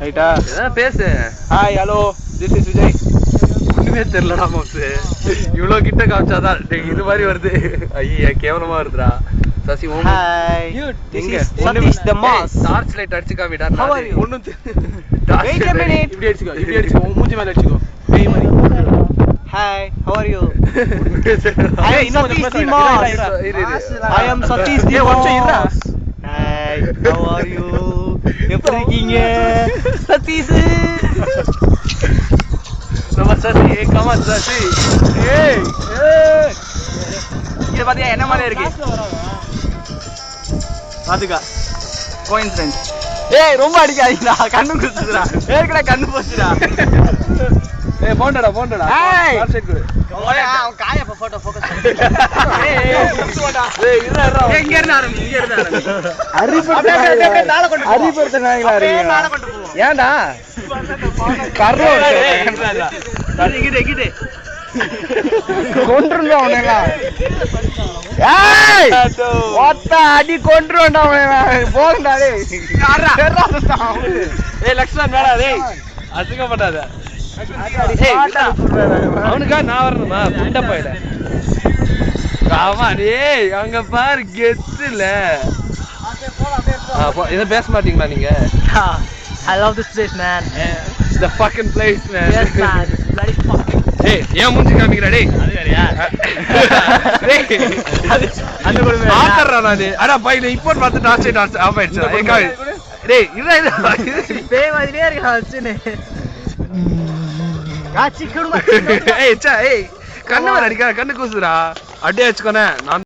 ரைட்டா பேசு. Hi hello this is Vijay. ஒண்ணுமே தெரியலடா மோசு. இவ்வளோ கிட்ட காமிச்சாதான் இது மாதிரி வருது. ஐயா கேவலமா வருதுடா. Sasi Om hi this is Satish the mass. Torch light அடிச்சு காமிடா. ஒண்ணும் வெயிட் a minute. இப்படி அடிச்சுக்கோ மூஞ்சி மேல அடிச்சுக்கோ. பேய் மாதிரி. Hi how are you? I am Satish the Moss. I am Satish the Moss. Hi how are you? எப்படி இருக்கீங்க சதீஷ்? நம்ம சசி கமா சசி. ஏய் ஏய் இது பாத்தியா என்ன மாதிரி இருக்கு பாத்துக்கா கோயின்சிடென்ஸ். ஏய் ரொம்ப அடிக்காதீங்கடா கண்ணு குத்துதுடா. ஏற்கனவே கண்ணு போச்சுடா. ஏய் போண்டடா ஏய் சைடு குடு. அவன் காயப்ப போட்டோ ஃபோக்கஸ் பண்ணு. ஏய் குத்துடா. ஏய் இருடா எங்க இருந்து ஆரம்பி. அப்படியே நாளை கொண்டு போ. அரிபர்த்த நாயில இருக்கு. நாளை கொண்டு போ. ஏன்டா கர்ரோ இங்கிட்டே கொன்றுடா அவனேடா. ஏய் ஒத்த அடி கொன்றுடா அவனே. போங்கடா டேய். ஏய் லக்ஷ்மன் வேடா டேய் அசிங்க பண்ணாத. அவனுக்கா நான் வரணுமா புண்ட போயிட. ஆமா டேய் அங்க பாரு கெத்துல. இத பேச மாட்டீங்களா நீங்க? I love this place man. The fucking place man. Yes man. Bloody fucking. Hey, ஏன் மூஞ்சி காமிக்கற டேய்? அது வேறயா? டேய் அந்த குடுமே. ஆத்தறடா நானே. அட பைல இப்போ பார்த்து டான்ஸ் ஆஃப் ஆயிடுச்சு. ஏகா டேய் இது பேய் மாதிரியே இருக்கா வச்சுனே. காச்சி குடுமா. ஏய் கண்ணு வர அடிக்க கண்ணு கூசுடா. அடி அடிச்சுக்கோனே. நான்